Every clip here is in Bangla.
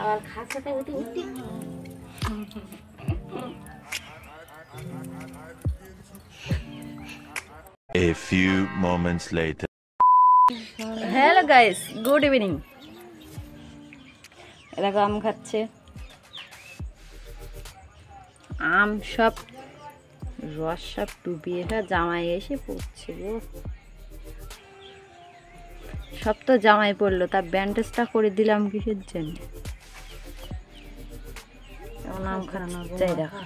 আর খাসাটা উঠে উঠে A few moments later. Hello guys, good evening. এরকম আম খাচ্ছে, আম সব রস সব ডুবিয়ে জামাই এসে পড়ছে গো। সব তো জামাই পড়লো, তার ব্যান্ডেজটা করে দিলাম কিসের জন্য? এমন আম খাচ্ছে দেখো।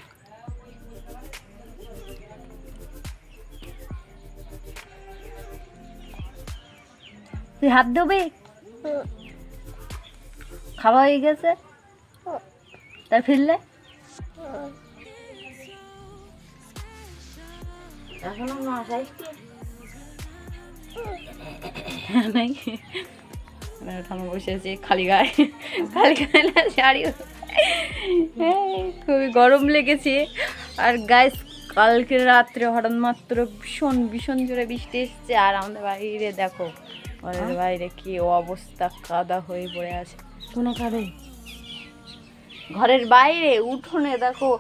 তুই হাত দেবে? খাওয়া হয়ে গেছে তাই ফিরলে এখনো মাছ আসছে নাকি? আমি বসে আছি খালি গায়ে, খালি গায়ে না শাড়ি, খুবই গরম লেগেছে। আর গাইস কালকে রাত্রে হঠাৎ মাত্র ভীষণ ভীষণ জোরে বৃষ্টি এসছে। আর আমাদের বাইরে দেখো, আমাদের বাইরে কি অবস্থা, কাদা হয়ে পড়ে আছে। কোনো কারে ঘরের বাইরে উঠোনে দেখো,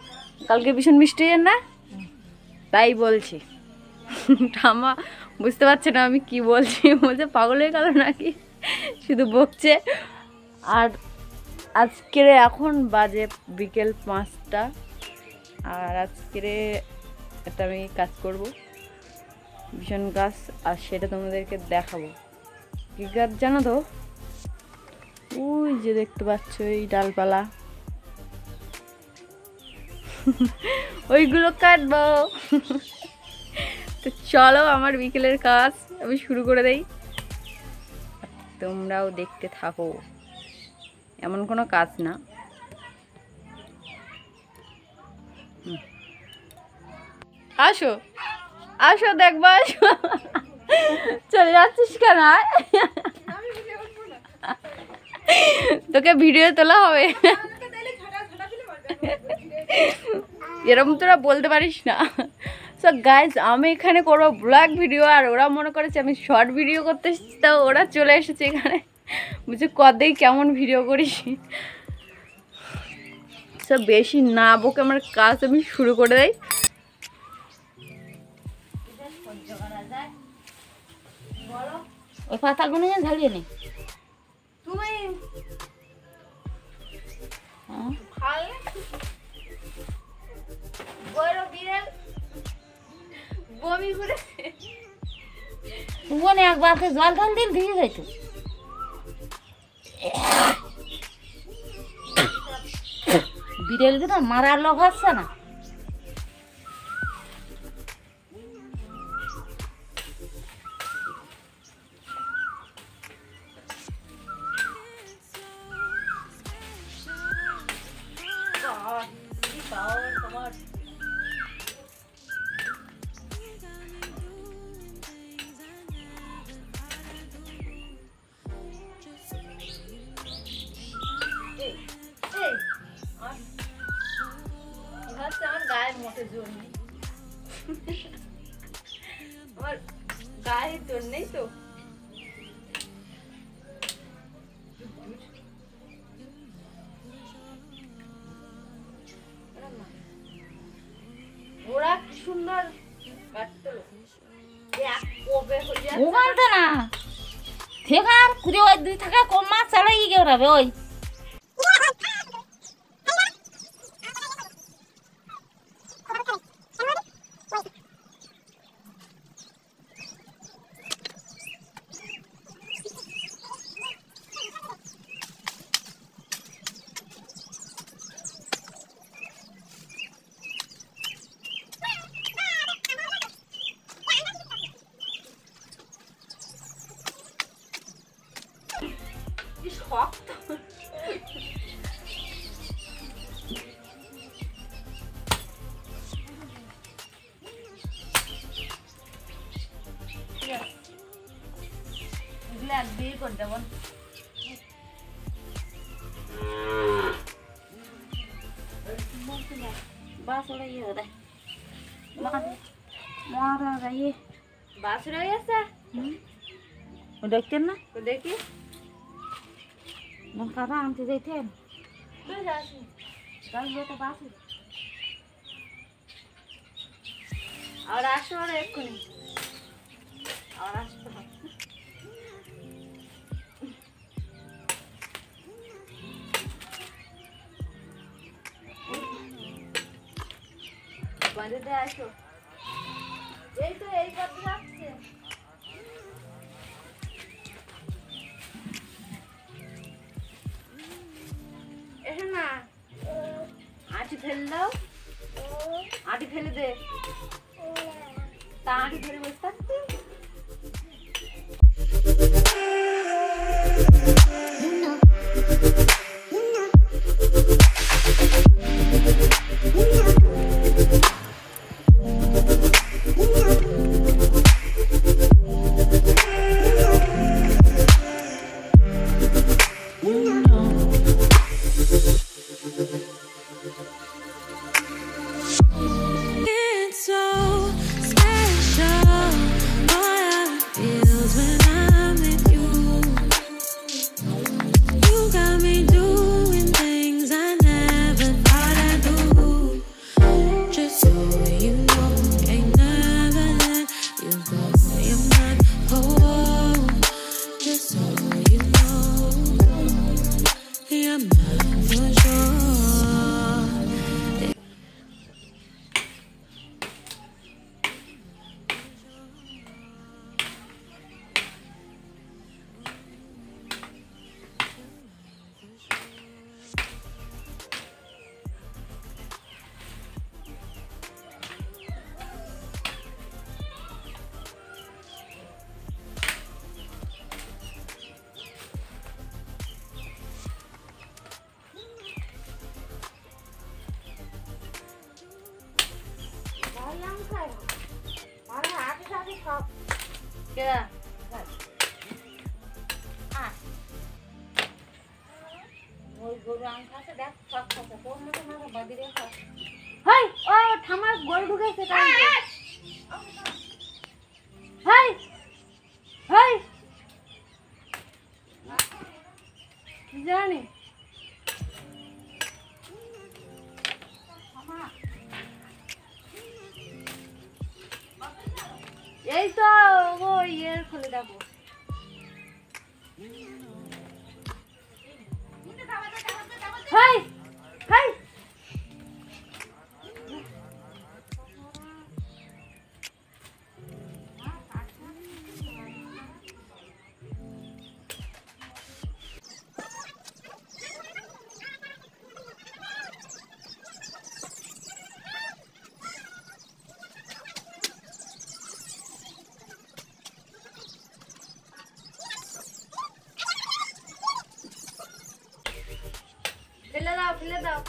কালকে ভীষণ বৃষ্টি হয়েছে না, তাই বলছি। ঠামা বুঝতে পারছে না আমি কি বলছি, বলছে পাগল হয়ে গেল নাকি, শুধু বকছে। আর আজকের এখন বাজে বিকেল 5টা, আর আজকের একটা আমি কাজ করব, ভীষণ গাছ, আর সেটা তোমাদেরকে দেখাবো। কী গাছ জানো তো? ওই যে দেখতে পাচ্ছ এই ডালপালা, ওইগুলো কাটবো। তো চলো আমার বিকেলের কাজ আমি শুরু করে দেই, তোমরাও দেখতে থাকো। এমন কোনো কাজ না, আসো আসো দেখবা, আসো। চলে যাচ্ছিস কেন? তোকে ভিডিও তোলা হবে, এরকম তোরা বলতে পারিস না। সো গাইজ আমি এখানে করবো ব্লগ ভিডিও, আর ওরা মনে করেছে আমি শর্ট ভিডিও করতে এসেছি, তো ওরা চলে এসেছে এখানে, বুঝে কদেই কেমন ভিডিও করিস। সব বেশি না বকে আমার কাজ আমি শুরু করে দেই। ওই পাতাগুলো যেন ঝালিয়ে নে। তুমি বমি করেছে, তুমনে একবার জল ঢাল দিল দিয়ে যাইতো। বিড়ালকে তো মারার লোক আসছে না। আমার গায়ের মোটে জোর নেই, আমার গায়ের জোর নেই তো। ওরা কি সুন্দর কাটতো, ওখানতে না থেকার খুঁজে ওই 2 টাকা কম মাছ চালাই গিয়ে রাবে ওই শক্ত। বিয়ে করে দেবো বাস ওরা ইয়ে দেয় মারা যাইয়ে বাস রয়ে গেছে। দেখছেন না তো দেখি কারা আনতে যাইতেন তুই যাস তো বাসে আর আসো আর এক্ষুনি আর আসতে হবে। বাড়িতে আসো, এই তো এই কথা রাখছে। এসো না, আটি ফেলে দাও, আটি ফেলে দে। তা আটি ফেলে বসে থাকতে ঠামার গরু ঢুকেছে। জানি এই তো ওই এর খুলে দেখো। হাই হাই ফেলে দাও ফেলে দাও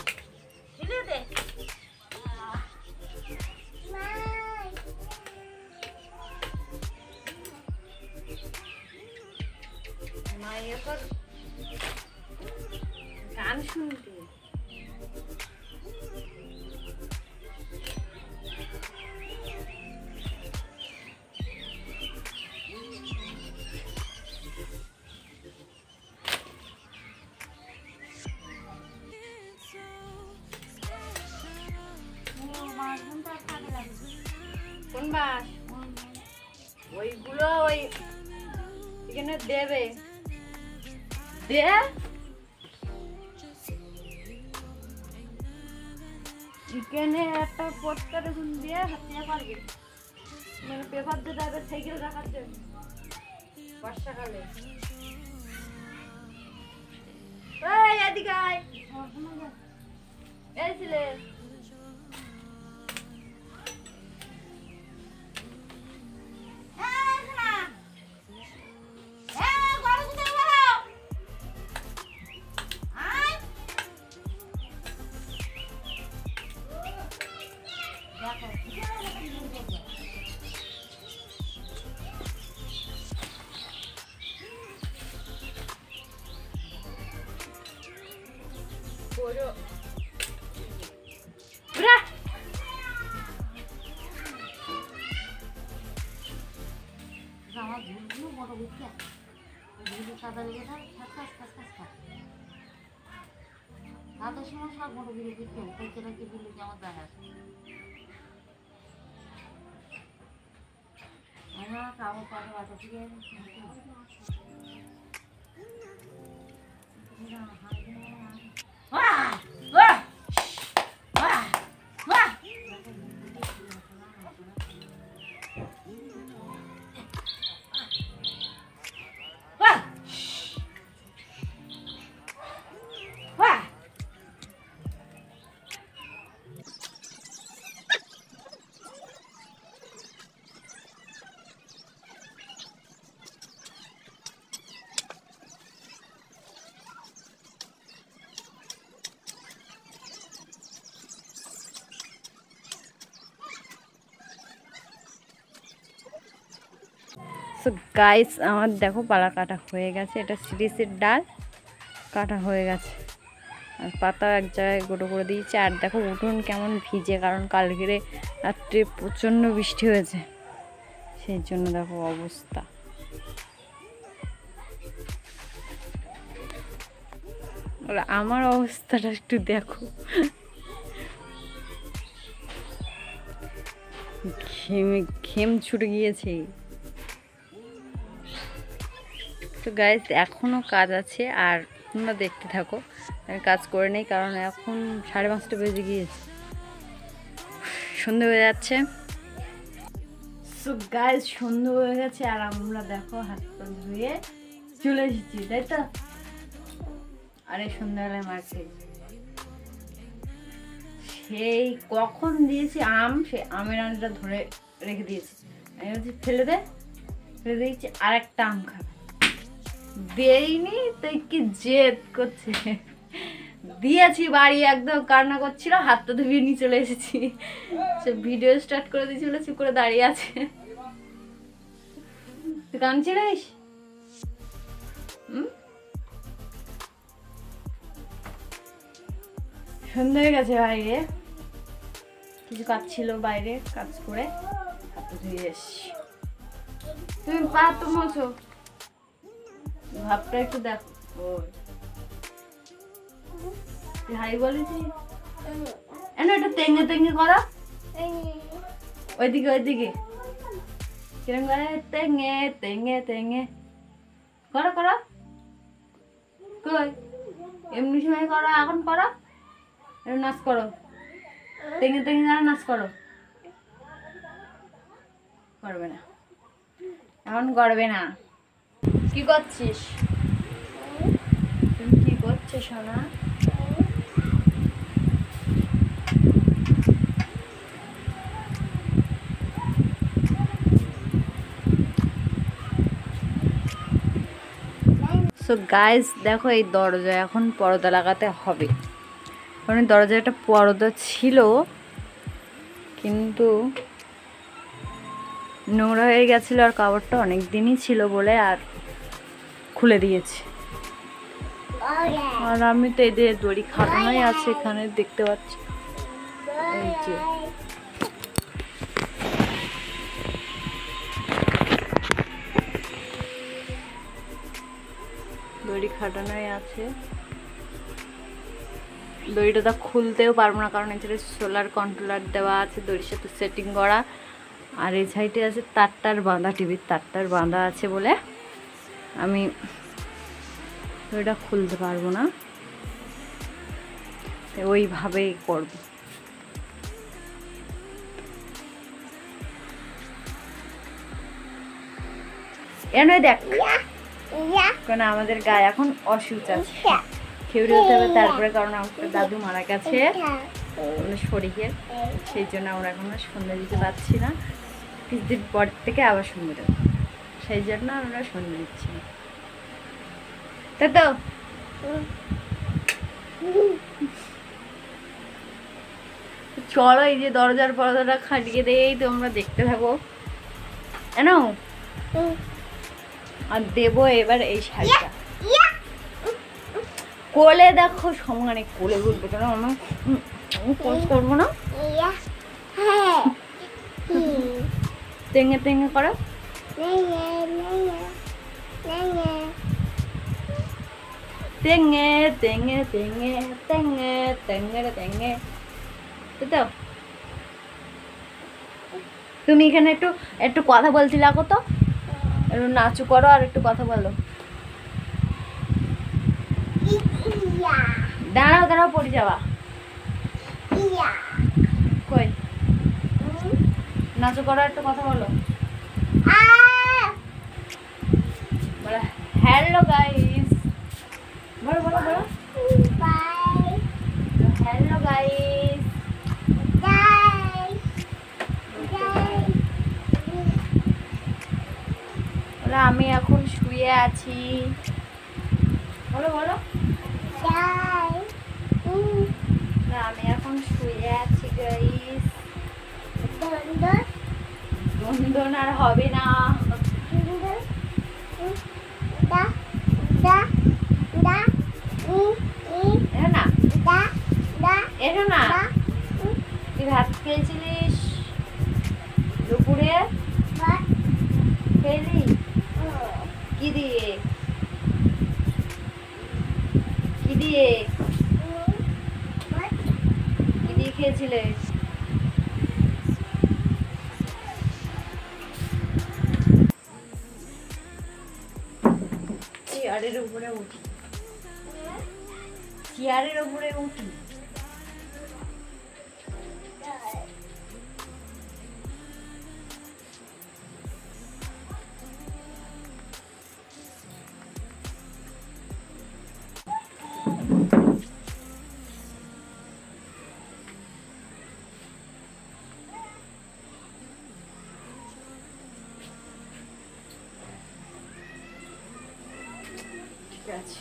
ফেলে দে মা এখন গান শুনতে। কোন বাস? ওইগুলো ওই এখানে দেবে দে। এখানে একটা পোস্টার এখন দিয়ে হাতে পারবে, মানে পেপার দিয়ে যাবে সাইকেল রাখাচ্ছে বর্ষাকালে। এই এদিকে আয়, এই ছেলে আমার ঝুলগুলো বড় বুঝতে ঝুলু সাদা লেগে থাকে তাদের সময় সব বড় গুলো বুঝতে পেঁচে রাখি বুঝলে যে আমার দেখা আছে আমার কামড় পাটা বাটা থেকে সো গাইস আমার দেখো পালা কাটা হয়ে গেছে, এটা সিরিসের ডাল কাটা হয়ে গেছে আর পাতা এক জায়গায় গোটো করে দিয়েছে। আর দেখো উঠোন কেমন ভিজে, কারণ কালকে রাত্রে প্রচণ্ড বৃষ্টি হয়েছে, সেই জন্য দেখো অবস্থা। আমার অবস্থাটা একটু দেখো, ঘেম ছুটে গিয়েছে। তো গাইস এখনও কাজ আছে আর তোমরা দেখতে থাকো, আমি কাজ করে নেই কারণ এখন 5:30 বেজে গিয়েছে, সন্ধে হয়ে যাচ্ছে। সো গাইস সন্ধে হয়ে গেছে আর আমরা দেখো হাত পা ধুয়ে চলে এসেছি, তাই তো? আরে সন্ধ্যাবেলায় মারছে সেই কখন দিয়েছি আম, সেই আমের আনটা ধরে রেখে দিয়েছি, আমি বলছি ফেলে দিয়েছি আর একটা আম খাবে, দেইনি তাই কি জেদ করছে, দিয়েছি বাড়ি একদম কান্না করছিল, হাতটা ধুয়ে নিয়ে চলে এসেছি, সে ভিডিও স্টার্ট করে দিয়েছিল, চুপ করে দাঁড়িয়ে আছে। তুই কাঁদছিলিস? সন্ধ্যা হয়ে গেছে, বাইরে কিছু কাজ ছিল, বাইরে কাজ করে হাত ধুয়ে এসছি। তুমি পা তো মোছো, ভাবটা একটু দেখো। হাই বলেছি এটা তেঙ্গে তেঙ্গে করো, ওইদিকে কিরম করে তেঙ্গে তেঙ্গে তেঙ্গে করো কই এমনি সময় করো, এখন করো, নাচ করো, তেঙ্গে তেঙ্গে নাচ করো। করবে না, এখন করবে না। কি করছিস তুমি? কি করছিস সোনা? সো গাইস দেখো এই দরজা এখন পর্দা লাগাতে হবে, কারণ দরজায় একটা পর্দা ছিল কিন্তু নোংরা হয়ে গেছিলো আর কাপড়টা অনেক দিনই ছিল বলে আর খুলে দিয়েছি। আর আমি তো এদের দড়ি খাটানোই আছে এখানে দেখতে পাচ্ছি, এই যে দড়ি খাটানোই আছে। দড়িটা তো খুলতেও পারবো না কারণ এখানে সোলার কন্ট্রোলার দেওয়া আছে, দড়ির সাথে সেটিং করা, আর এই সাইডে আছে তারটার বাঁধা, টিভির তারটার বাঁধা আছে বলে আমি দড়িটা খুলতে পারবো না, ওইভাবেই করব। এনে দেখ কারণ আমাদের গায়ে এখন অসুখ আছে, খেউড়ে হতে হবে তারপরে, কারণ আমার দাদু মারা গেছে শরীরের, সেই জন্য আমরা এখন সন্ধ্যা দিতে পারছি না, কিছুদিন পর থেকে আবার সন্ধ্যে দেবো, সেই জন্য আমরা সন্ধ্যে দিচ্ছি না, তাই তো? চলো এই যে দরজার পর্দাটা খাটিয়ে দেই, তোমরা দেখতে থাকো এনো। আর দেবো এবার এই শাড়িটা কোলে, দেখো সমানে কোলে ঘুরবে, কেন আমার পোজ করবো না, তেঙ্গে তেঙ্গে করো, তেঙে তেঙে তেঙে তেঙে তেঙে তেঙে। তো তুমি এখানে একটু একটু কথা বলতে লাগো তো, একটু নাচু করো আর একটু কথা বলো। দাঁড়াও দাঁড়াও পড়ে যাওয়া। কই নাচু করো, একটু কথা বলো। হ্যালো গাইস, বলো বলো বলো। হ্যালো গাইস, আমি এখন শুয়ে আছি। বলো বলো। আমি এখন শুয়ে আছি গাইস। বন্ধন আর হবে না। এসো না, তুই ভাত খেয়েছিলিস দুপুরে? খেলি কি দিয়ে? কি দিয়ে? কি দিয়ে খেয়েছিলিস? চেয়ারের উপরে উঠি, চেয়ারের উপরে উঠি। ঠিক আছে।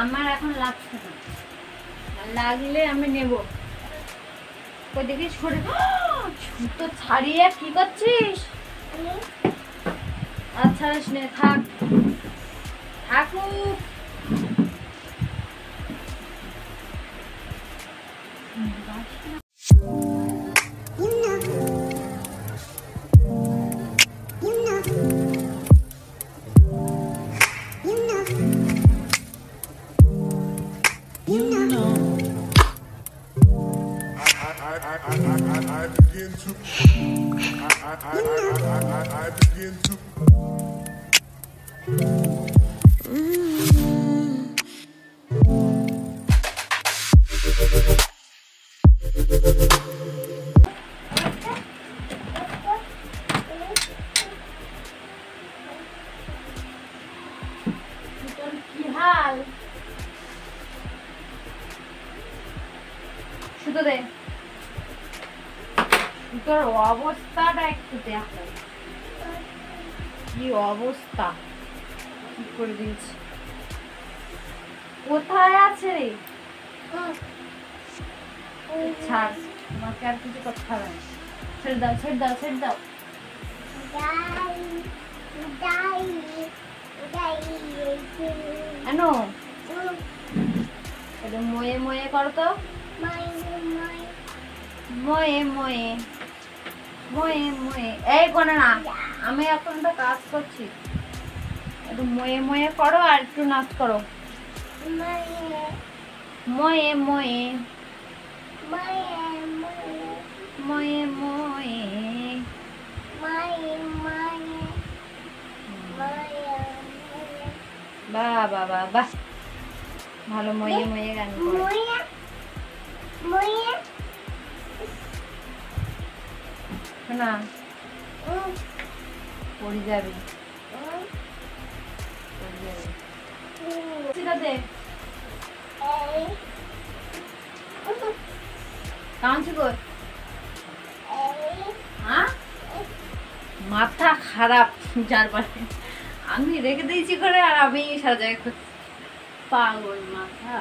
আমার এখন লাগছে না, লাগলে আমি নেব। ওই দেখি সরে তো ছাড়িয়ে কি করছিস? আচ্ছা নে, থাক থাকুক। I begin to কি হাল? শুধু দে, তোর অবস্থাটা একটু দেখ, কি অবস্থা ঠিক করে দিয়েছি। কোথায় আছে রে? ছাড়, তোমাকে আর কিছু করতে হবে না। ছেড়ে দাও ছেড়ে দাও ছেড়ে দাও। আনো এটা ময়ে ময়ে করো তো, ময়ে ময়ে ময়ে ময়ে। এই কোনে না, আমি এখন একটা কাজ করছি, একটু ময়ে ময়ে করো আর একটু নাচ করো। ময়ে ময়ে ময়ে ময়ে। বাহ বাহ বাহ বাহ, ভালো ময়ে ময়ে গান করে না, পড়ে যাবে মাথা খারাপ যার পাশে আমি রেখে দিয়েছি করে, আর আমি সারা জায়গায় খুঁজছি। পাগল মাথা।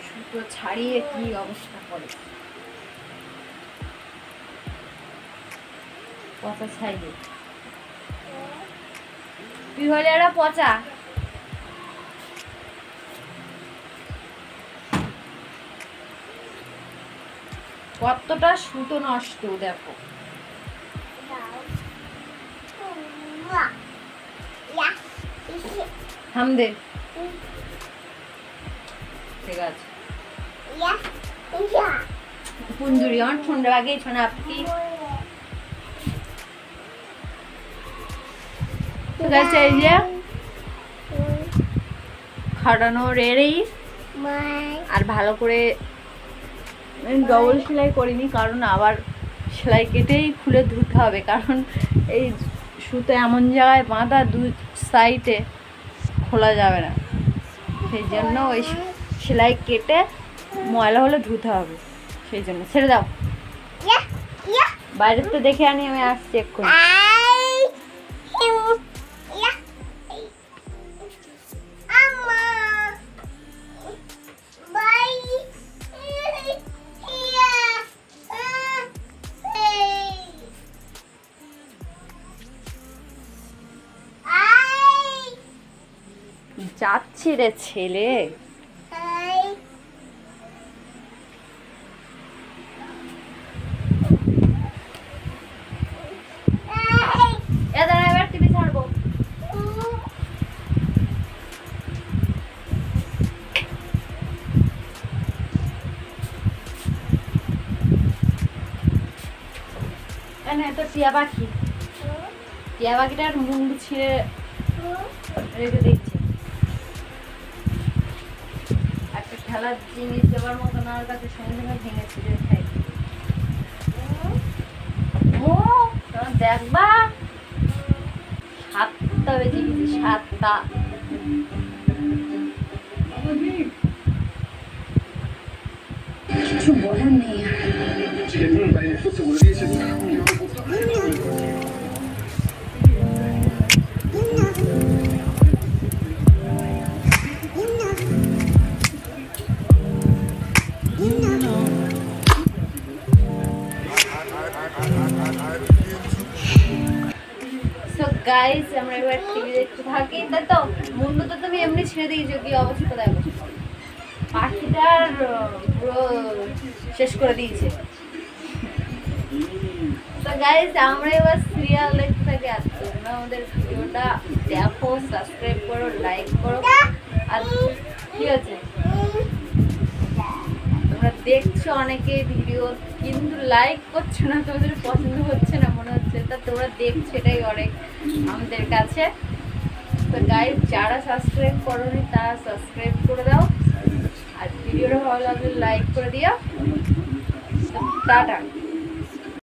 সুতো ছাড়িয়ে কি অবস্থা করে, পচা ছাইবে তুই হলে এরা পচা কতটা সুতো নষ্ট দেখো থাম দে ঠিক আছে কুঞ্জুরি আমার ঠান্ডা লাগে ছোনা আপনি তো গাছ এই যে খাটানো রেডি আর ভালো করে ডবল সেলাই করিনি কারণ আবার সেলাই কেটেই খুলে ধুতে হবে কারণ এই সুতো এমন জায়গায় বাঁধা দু সাইডে খোলা যাবে না সেই জন্য ওই সেলাই কেটে ময়লা হলে ধুতে হবে সেই জন্য ছেড়ে দাও বাইরের তো দেখে আনি আমি আসছি এক্ষুনি যাচ্ছি রে ছেলে এবার টিভি ছাড়বো তো টিয়া পাখিটার মুন্ডু ছিঁড়ে রেখে দেখছি একটা খেলার জিনিস দেওয়ার মতন আমার কাছে সঙ্গে সঙ্গে ভেঙে ছিঁড়ে খাই ও তোমার দেখবা 7টা বেজে গেছে 7টা কিছু বলার নেই গাইস আমরা এবার টিভি দেখতে থাকি তাই তো মুন্ডু তো তুমি এমনি ছেড়ে দিয়েছো কি অবস্থা দেখো পাখিটার পুরো শেষ করে দিয়েছে তো গাইস আমরা এবার সিরিয়াল দেখতে থাকি আর তোমরা আমাদের ভিডিওটা দেখো সাবস্ক্রাইব করো লাইক করো আর কি আছে তোমরা দেখছো অনেকে ভিডিও কিন্তু লাইক করছো না তোমাদের পছন্দ হচ্ছে না মনে হচ্ছে তা তোমরা দেখছো এটাই অনেক আমাদের কাছে তো গাইস যারা সাবস্ক্রাইব করোনি তারা সাবস্ক্রাইব করে দাও আর ভিডিওটা ভালো লাগলে লাইক করে দিও টাটা